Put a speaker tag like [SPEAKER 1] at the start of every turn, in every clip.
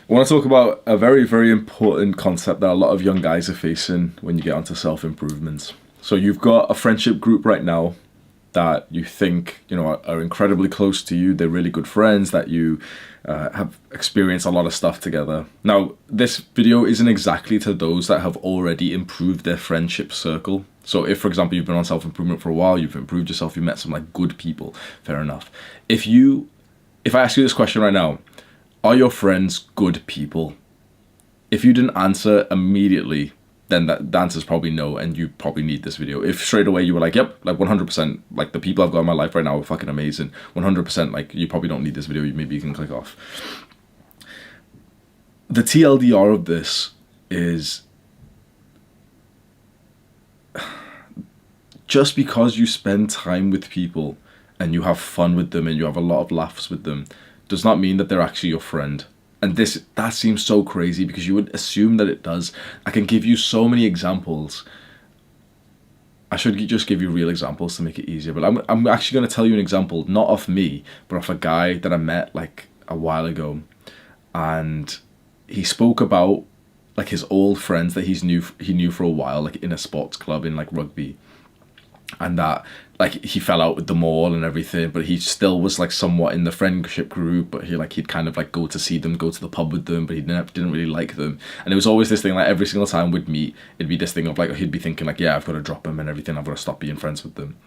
[SPEAKER 1] I want to talk about a very, very important concept that a lot of young guys are facing when you get onto self-improvement. So you've got a friendship group right now that you think are incredibly close to you. They're really good friends that you have experienced a lot of stuff together. Now, this video isn't exactly to those that have already improved their friendship circle. So if, for example, you've been on self-improvement for a while, you've improved yourself, you met some like good people, fair enough. If I ask you this question right now, are your friends good people? If you didn't answer immediately, then the answer is probably no, and you probably need this video. If straight away you were like, yep, like 100%, like the people I've got in my life right now are fucking amazing, 100%, like you probably don't need this video, maybe you can click off. The TLDR of this is, just because you spend time with people and you have fun with them and you have a lot of laughs with them, does not mean that they're actually your friend. And that seems so crazy because you would assume that it does. I can give you so many examples. I should just give you real examples to make it easier. But I'm actually going to tell you an example, not of me, but of a guy that I met like a while ago. And he spoke about like his old friends that he knew for a while, like in a sports club in like rugby. And that like he fell out with them all and everything, but he still was like somewhat in the friendship group, but he'd kind of like go to see them, go to the pub with them, but he didn't really like them. And it was always this thing, like every single time we'd meet, it'd be this thing of like, he'd be thinking like, yeah, I've got to drop him and everything, I've got to stop being friends with them.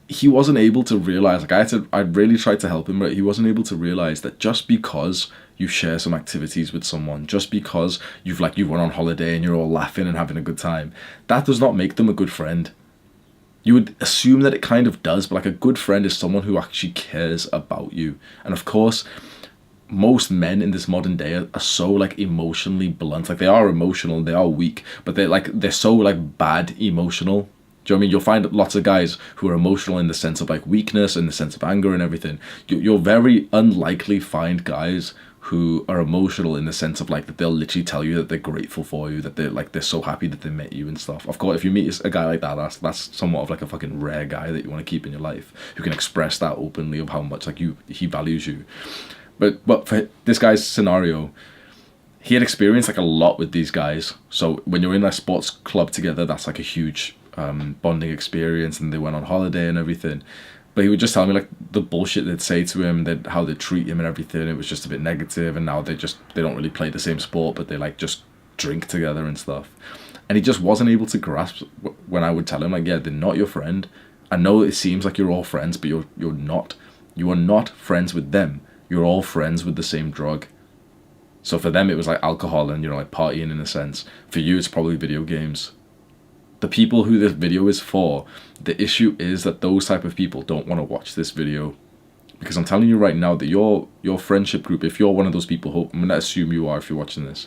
[SPEAKER 1] He wasn't able to realize, like I really tried to help him, but he wasn't able to realize that just because you share some activities with someone, just because you went on holiday and you're all laughing and having a good time, that does not make them a good friend. You would assume that it kind of does, but like a good friend is someone who actually cares about you. And of course, most men in this modern day are so like emotionally blunt. Like they are emotional, they are weak, but they're so like bad emotional. Do you know what I mean? You'll find lots of guys who are emotional in the sense of like weakness, in the sense of anger and everything. You'll very unlikely find guys who are emotional in the sense of like that they'll literally tell you that they're grateful for you, that they're so happy that they met you and stuff. Of course, if you meet a guy like that, that's somewhat of like a fucking rare guy that you want to keep in your life, who can express that openly of how much like he values you. But for this guy's scenario, he had experienced like a lot with these guys. So when you're in a sports club together, that's like a huge bonding experience, and they went on holiday and everything. But he would just tell me like the bullshit they'd say to him, how they'd treat him and everything. It was just a bit negative, and now they don't really play the same sport, but they like just drink together and stuff. And he just wasn't able to grasp when I would tell him like, yeah, they're not your friend. I know it seems like you're all friends, but you're not. You are not friends with them. You're all friends with the same drug. So for them it was like alcohol and like partying in a sense. For you it's probably video games. The people who this video is for, the issue is that those type of people don't want to watch this video. Because I'm telling you right now that your friendship group, if you're one of those people, I'm going to assume you are if you're watching this,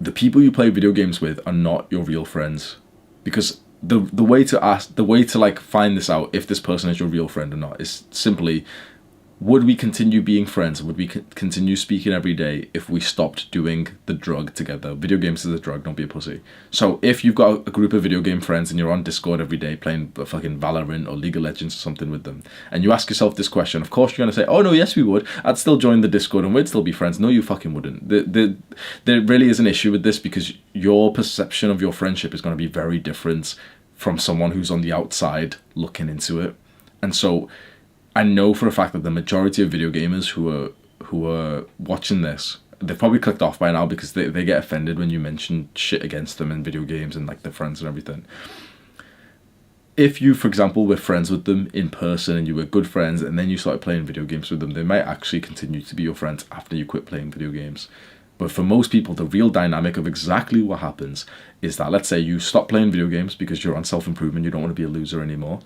[SPEAKER 1] the people you play video games with are not your real friends. Because the way to like find this out, if this person is your real friend or not, is simply, would we continue being friends? Would we continue speaking every day if we stopped doing the drug together? Video games is a drug, don't be a pussy. So if you've got a group of video game friends and you're on Discord every day playing fucking Valorant or League of Legends or something with them, and you ask yourself this question, of course you're going to say, oh no, yes we would. I'd still join the Discord and we'd still be friends. No, you fucking wouldn't. There really is an issue with this, because your perception of your friendship is going to be very different from someone who's on the outside looking into it. And so I know for a fact that the majority of video gamers who are watching this, they've probably clicked off by now because they get offended when you mention shit against them in video games and like their friends and everything. If you, for example, were friends with them in person and you were good friends and then you started playing video games with them, they might actually continue to be your friends after you quit playing video games. But for most people, the real dynamic of exactly what happens is that, let's say you stop playing video games because you're on self-improvement, you don't want to be a loser anymore.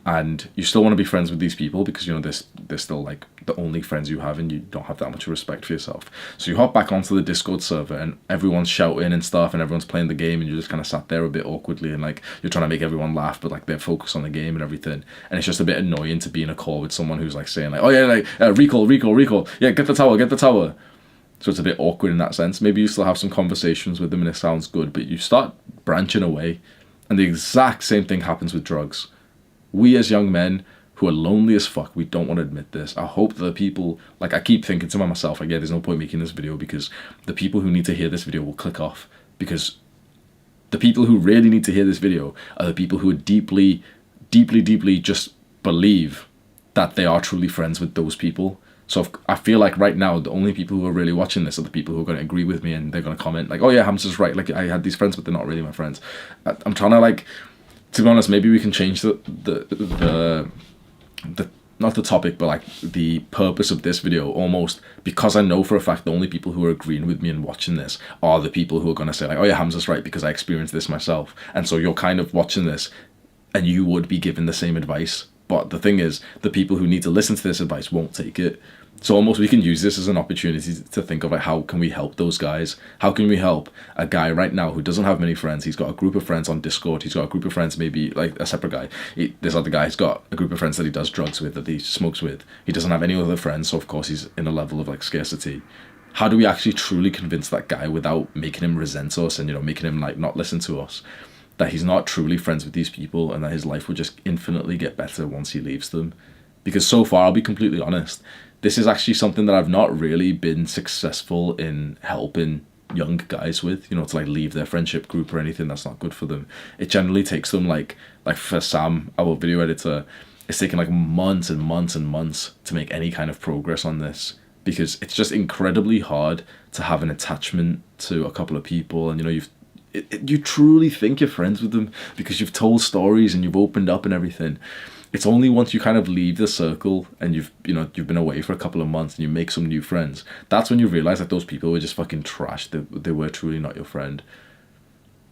[SPEAKER 1] And you still want to be friends with these people because, they're still like the only friends you have and you don't have that much respect for yourself. So you hop back onto the Discord server and everyone's shouting and stuff and everyone's playing the game and you're just kind of sat there a bit awkwardly and like you're trying to make everyone laugh, but like they're focused on the game and everything. And it's just a bit annoying to be in a call with someone who's like saying like, oh yeah, like recall. Yeah, get the tower. So it's a bit awkward in that sense. Maybe you still have some conversations with them and it sounds good, but you start branching away. And the exact same thing happens with drugs. We as young men who are lonely as fuck. We don't want to admit this. I hope that the people, like, I keep thinking to myself, like, yeah, there's no point making this video because the people who need to hear this video will click off, because the people who really need to hear this video are the people who are deeply, deeply, deeply just believe that they are truly friends with those people. So I feel like right now, the only people who are really watching this are the people who are going to agree with me, and they're going to comment like, oh yeah, Hamza's right. Like, I had these friends, but they're not really my friends. I'm trying to, like, to be honest, maybe we can change the not the topic, but like the purpose of this video almost, because I know for a fact the only people who are agreeing with me and watching this are the people who are going to say like, oh yeah, Hamza's right because I experienced this myself. And so you're kind of watching this and you would be given the same advice. But the thing is, the people who need to listen to this advice won't take it. So almost we can use this as an opportunity to think of like, how can we help those guys? How can we help a guy right now who doesn't have many friends? He's got a group of friends on Discord. He's got a group of friends, maybe like a separate guy. This other guy, he's got a group of friends that he does drugs with, that he smokes with. He doesn't have any other friends, so of course he's in a level of like scarcity. How do we actually truly convince that guy without making him resent us and, you know, making him like not listen to us, that he's not truly friends with these people and that his life will just infinitely get better once he leaves them? Because so far, I'll be completely honest, this is actually something that I've not really been successful in helping young guys with, you know, to like leave their friendship group or anything that's not good for them. It generally takes them like for Sam, our video editor, it's taken like months and months and months to make any kind of progress on this, because it's just incredibly hard to have an attachment to a couple of people, and you know, you truly think you're friends with them because you've told stories and you've opened up and everything. It's only once you kind of leave the circle and you've been away for a couple of months and you make some new friends, that's when you realize that those people were just fucking trash. They were truly not your friend.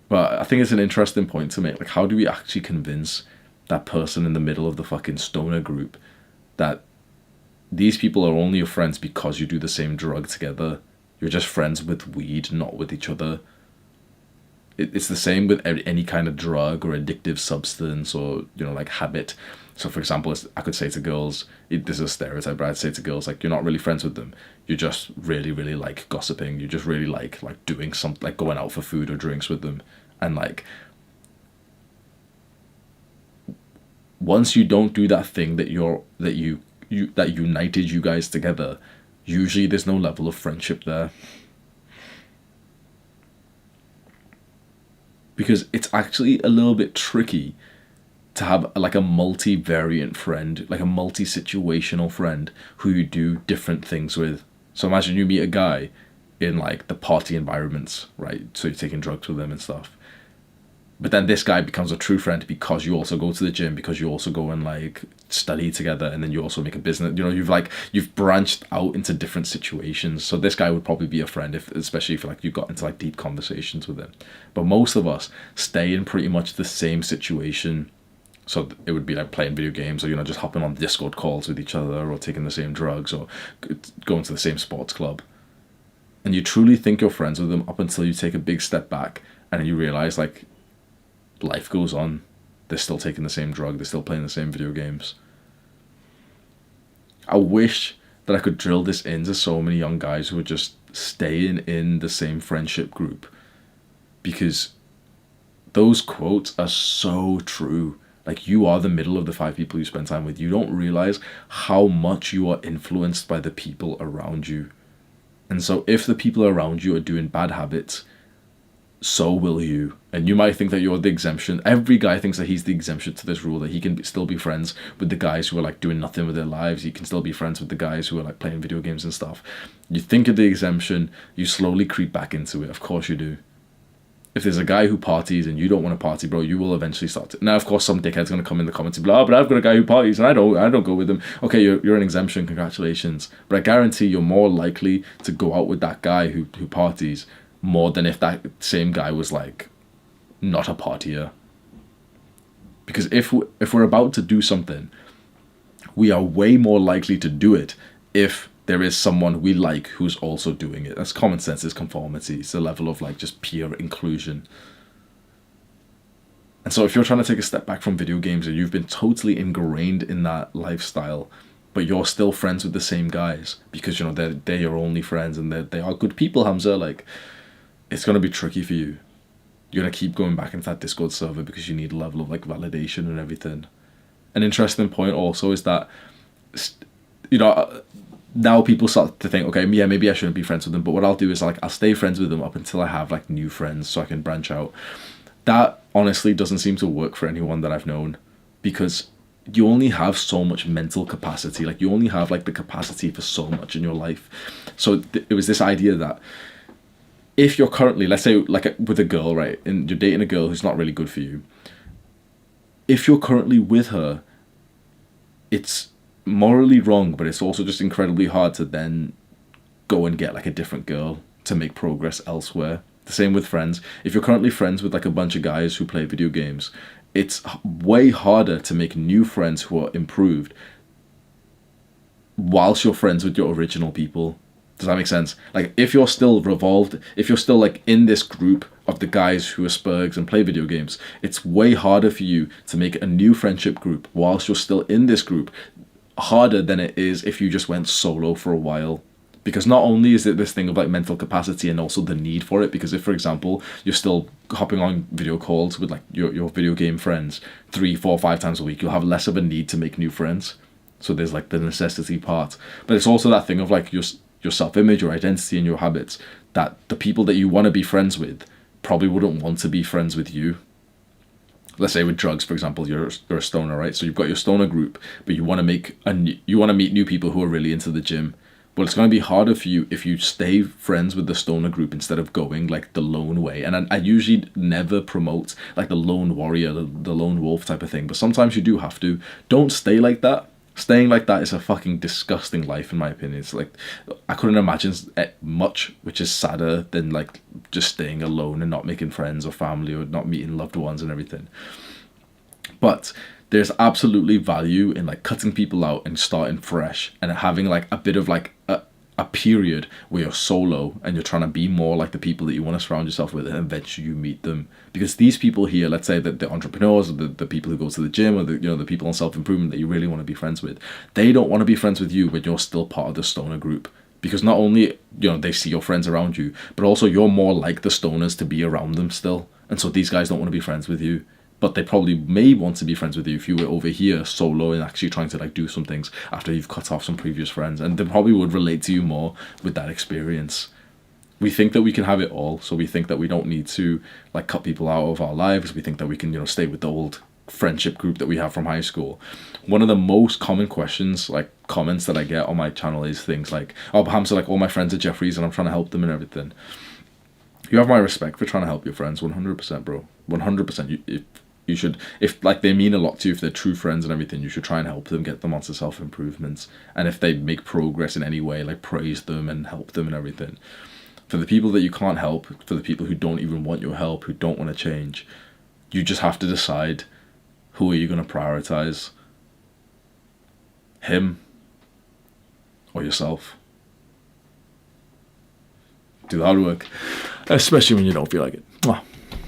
[SPEAKER 1] But I think it's an interesting point to make. Like, how do we actually convince that person in the middle of the fucking stoner group that these people are only your friends because you do the same drug together? You're just friends with weed, not with each other. It's the same with any kind of drug or addictive substance or, you know, like habit. So for example, I could say to girls, this is a stereotype, but I'd say to girls, like, you're not really friends with them. You just really, really like gossiping. You just really like doing something, like going out for food or drinks with them. And like, once you don't do that thing that united you guys together, usually there's no level of friendship there. Because it's actually a little bit tricky to have like a multi-variant friend, like a multi-situational friend who you do different things with. So imagine you meet a guy in like the party environments, right? So you're taking drugs with them and stuff. But then this guy becomes a true friend because you also go to the gym, because you also go and like study together, and then you also make a business. You know, you've branched out into different situations. So this guy would probably be a friend, especially if like you got into like deep conversations with him. But most of us stay in pretty much the same situation. So it would be like playing video games, or, you know, just hopping on Discord calls with each other, or taking the same drugs, or going to the same sports club. And you truly think you're friends with them up until you take a big step back and you realize like life goes on. They're still taking the same drug. They're still playing the same video games. I wish that I could drill this into so many young guys who are just staying in the same friendship group, because those quotes are so true. Like, you are the middle of the 5 people you spend time with. You don't realize how much you are influenced by the people around you. And so if the people around you are doing bad habits, so will you. And you might think that you're the exemption. Every guy thinks that he's the exemption to this rule, that he can still be friends with the guys who are like doing nothing with their lives. He can still be friends with the guys who are like playing video games and stuff. You think of the exemption, you slowly creep back into it. Of course you do. If there's a guy who parties and you don't want to party, bro, you will eventually start to. Now, of course, some dickhead's going to come in the comments and be like, oh, but I've got a guy who parties and I don't go with him. Okay, you're an exemption, congratulations. But I guarantee you're more likely to go out with that guy who parties more than if that same guy was like not a partier. Because if we're about to do something, we are way more likely to do it if there is someone we like who's also doing it. That's common sense, is conformity. It's a level of like just pure inclusion. And so if you're trying to take a step back from video games and you've been totally ingrained in that lifestyle, but you're still friends with the same guys because, you know, they're your only friends and they are good people, Hamza, like, it's going to be tricky for you. You're going to keep going back into that Discord server because you need a level of like validation and everything. an interesting point also is that, you know, now people start to think, okay, yeah, maybe I shouldn't be friends with them, but what I'll do is like I'll stay friends with them up until I have like new friends so I can branch out. That honestly doesn't seem to work for anyone that I've known, because you only have so much mental capacity. Like you only have like the capacity for so much in your life. So it was this idea that if you're currently, let's say like with a girl, right, and you're dating a girl who's not really good for you, if you're currently with her, it's morally wrong, but it's also just incredibly hard to then go and get like a different girl to make progress elsewhere. The same with friends. If you're currently friends with like a bunch of guys who play video games, it's way harder to make new friends who are improved whilst you're friends with your original people. Does that make sense? Like if you're still revolved, if you're still like in this group of the guys who are spurgs and play video games, it's way harder for you to make a new friendship group whilst you're still in this group, harder than it is if you just went solo for a while. Because not only is it this thing of like mental capacity and also the need for it, because if, for example, you're still hopping on video calls with like your video game friends 3, 4, 5 times a week, you'll have less of a need to make new friends. So there's like the necessity part. But it's also that thing of like your self-image, your identity and your habits, that the people that you want to be friends with probably wouldn't want to be friends with you. Let's say with drugs, for example, you're a stoner, right? So you've got your stoner group, but you want to meet new people who are really into the gym. But it's going to be harder for you if you stay friends with the stoner group instead of going like the lone way. And I usually never promote like the lone warrior, the lone wolf type of thing. But sometimes you do have to. Don't stay like that. Staying like that is a fucking disgusting life, in my opinion. It's like, I couldn't imagine much which is sadder than like just staying alone and not making friends or family or not meeting loved ones and everything. But there's absolutely value in like cutting people out and starting fresh and having like a bit of like a period where you're solo and you're trying to be more like the people that you want to surround yourself with, and eventually you meet them. Because these people here, let's say that the entrepreneurs or the people who go to the gym, or the people on self-improvement that you really want to be friends with, they don't want to be friends with you when you're still part of the stoner group. Because not only, they see your friends around you, but also you're more like the stoners to be around them still. And so these guys don't want to be friends with you. But they probably may want to be friends with you if you were over here solo and actually trying to like do some things after you've cut off some previous friends. And they probably would relate to you more with that experience. We think that we can have it all. So we think that we don't need to like cut people out of our lives. We think that we can, stay with the old friendship group that we have from high school. One of the most common questions, like comments that I get on my channel is things like, oh, HAMZA, like all my friends are Jeffries and I'm trying to help them and everything. You have my respect for trying to help your friends, 100%, bro. 100%. You should, if like they mean a lot to you, if they're true friends and everything, you should try and help them, get them onto self-improvements. And if they make progress in any way, like praise them and help them and everything. For the people that you can't help, for the people who don't even want your help, who don't want to change, you just have to decide, who are you going to prioritize? Him or yourself? Do the hard work, especially when you don't feel like it.